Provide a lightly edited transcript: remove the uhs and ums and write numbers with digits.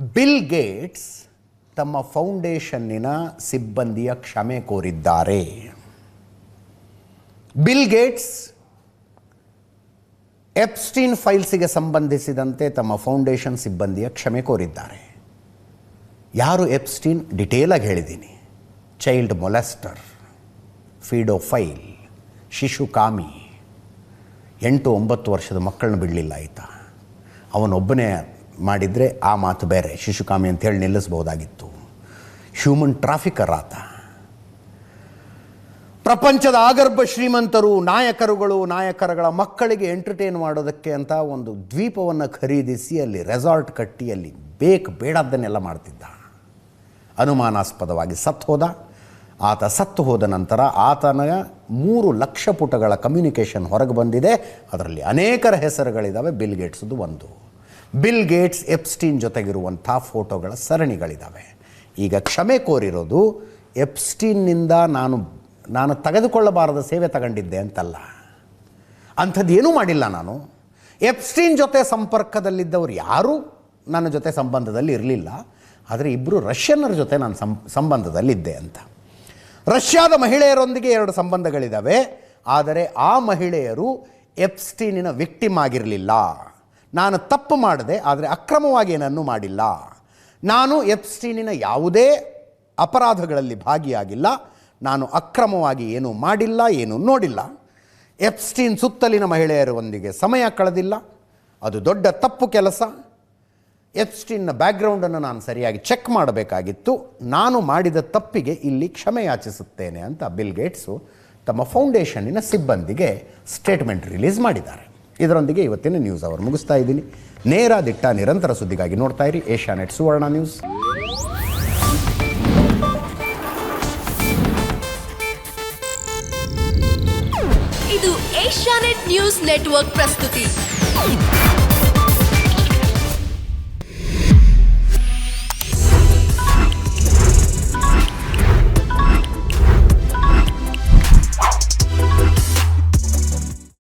Bill Gates ತಮ್ಮ ಫೌಂಡೇಶನ್ನಿನ ಸಿಬ್ಬಂದಿಯ ಕ್ಷಮೆ ಕೋರಿದ್ದಾರೆ. ಬಿಲ್ ಗೇಟ್ಸ್ ಎಪ್ಸ್ಟೀನ್ ಫೈಲ್ಸಿಗೆ ಸಂಬಂಧಿಸಿದಂತೆ ತಮ್ಮ ಫೌಂಡೇಶನ್ ಸಿಬ್ಬಂದಿಯ ಕ್ಷಮೆ ಕೋರಿದ್ದಾರೆ. ಯಾರು ಎಪ್ಸ್ಟೀನ್ ಡಿಟೇಲಾಗಿ ಹೇಳಿದ್ದೀನಿ. ಚೈಲ್ಡ್ ಮೊಲೆಸ್ಟರ್, ಫೀಡೋಫೈಲ್, ಶಿಶುಕಾಮಿ, 8-9 ವರ್ಷದ ಮಕ್ಕಳನ್ನ ಬಿಡಲಿಲ್ಲ ಆಯಿತಾ. ಅವನೊಬ್ಬನೇ ಮಾಡಿದರೆ ಆ ಮಾತು ಬೇರೆ, ಶಿಶುಕಾಮಿ ಅಂತೇಳಿ ನಿಲ್ಲಿಸ್ಬೋದಾಗಿತ್ತು. ಹ್ಯೂಮನ್ ಟ್ರಾಫಿಕರ್ ಆತ. ಪ್ರಪಂಚದ ಆಗರ್ಭ ಶ್ರೀಮಂತರು, ನಾಯಕರುಗಳ ಮಕ್ಕಳಿಗೆ ಎಂಟರ್ಟೈನ್ ಮಾಡೋದಕ್ಕೆ ಅಂತ ಒಂದು ದ್ವೀಪವನ್ನು ಖರೀದಿಸಿ ಅಲ್ಲಿ ರೆಸಾರ್ಟ್ ಕಟ್ಟಿ ಅಲ್ಲಿ ಬೇಡದ್ದನ್ನೆಲ್ಲ ಮಾಡ್ತಿದ್ದ. ಅನುಮಾನಾಸ್ಪದವಾಗಿ ಸತ್ತು ಹೋದ. ಆತ ಸತ್ತು ಹೋದ ನಂತರ ಆತನ 3 ಲಕ್ಷ ಪುಟಗಳ ಕಮ್ಯುನಿಕೇಷನ್ ಹೊರಗೆ ಬಂದಿದೆ. ಅದರಲ್ಲಿ ಅನೇಕರ ಹೆಸರುಗಳಿದ್ದಾವೆ. ಬಿಲ್ ಗೇಟ್ಸ್ದು ಒಂದು. ಬಿಲ್ ಗೇಟ್ಸ್ ಎಪ್ಸ್ಟೀನ್ ಜೊತೆಗಿರುವಂಥ ಫೋಟೋಗಳ ಸರಣಿಗಳಿದ್ದಾವೆ. ಈಗ ಕ್ಷಮೆ ಕೋರಿರೋದು ಎಪ್ಸ್ಟೀನ್ನಿಂದ ನಾನು ತೆಗೆದುಕೊಳ್ಳಬಾರದ ಸೇವೆ ತಗೊಂಡಿದ್ದೆ ಅಂತಲ್ಲ. ಅಂಥದ್ದು ಏನೂ ಮಾಡಿಲ್ಲ ನಾನು. ಎಪ್ಸ್ಟೀನ್ ಜೊತೆ ಸಂಪರ್ಕದಲ್ಲಿದ್ದವರು ಯಾರೂ ನನ್ನ ಜೊತೆ ಸಂಬಂಧದಲ್ಲಿ ಇರಲಿಲ್ಲ. ಆದರೆ 2 ರಷ್ಯನ್ನರ ಜೊತೆ ನಾನು ಸಂಬಂಧದಲ್ಲಿದ್ದೆ ಅಂತ. ರಷ್ಯಾದ ಮಹಿಳೆಯರೊಂದಿಗೆ 2 ಸಂಬಂಧಗಳಿದ್ದಾವೆ. ಆದರೆ ಆ ಮಹಿಳೆಯರು ಎಪ್ಸ್ಟೀನಿನ ವಿಕ್ಟಿಮ್ ಆಗಿರಲಿಲ್ಲ. ನಾನು ತಪ್ಪು ಮಾಡಿದೆ, ಆದರೆ ಅಕ್ರಮವಾಗಿ ಏನನ್ನೂ ಮಾಡಿಲ್ಲ. ನಾನು ಎಪ್ಸ್ಟೀನಿನ ಯಾವುದೇ ಅಪರಾಧಗಳಲ್ಲಿ ಭಾಗಿಯಾಗಿಲ್ಲ. ನಾನು ಅಕ್ರಮವಾಗಿ ಏನೂ ಮಾಡಿಲ್ಲ, ಏನೂ ನೋಡಿಲ್ಲ. ಎಪ್ಸ್ಟೀನ್ ಸುತ್ತಲಿನ ಮಹಿಳೆಯರೊಂದಿಗೆ ಸಮಯ ಕಳೆದಿಲ್ಲ. ಅದು ದೊಡ್ಡ ತಪ್ಪು ಕೆಲಸ. ಎಪ್ಸ್ಟೀನ್ನ ಬ್ಯಾಕ್ಗ್ರೌಂಡನ್ನು ನಾನು ಸರಿಯಾಗಿ ಚೆಕ್ ಮಾಡಬೇಕಾಗಿತ್ತು. ನಾನು ಮಾಡಿದ ತಪ್ಪಿಗೆ ಇಲ್ಲಿ ಕ್ಷಮೆ ಯಾಚಿಸುತ್ತೇನೆ ಅಂತ ಬಿಲ್ ಗೇಟ್ಸು ತಮ್ಮ ಫೌಂಡೇಶನ್ನಿನ ಸಿಬ್ಬಂದಿಗೆ ಸ್ಟೇಟ್ಮೆಂಟ್ ರಿಲೀಸ್ ಮಾಡಿದ್ದಾರೆ. ಇದರೊಂದಿಗೆ ಇವತ್ತಿನ ನ್ಯೂಸ್ ಅವರ್ ಮುಗಿಸ್ತಾ ಇದ್ದೀನಿ. ನೇರ ದಿಟ್ಟ ನಿರಂತರ ಸುದ್ದಿಗಾಗಿ ನೋಡ್ತಾ ಇರಿ ಏಷ್ಯಾನೆಟ್ ಸುವರ್ಣ ನ್ಯೂಸ್. ಇದು ಏಷ್ಯಾನೆಟ್ ನ್ಯೂಸ್ ನೆಟ್ವರ್ಕ್ ಪ್ರಸ್ತುತಿ.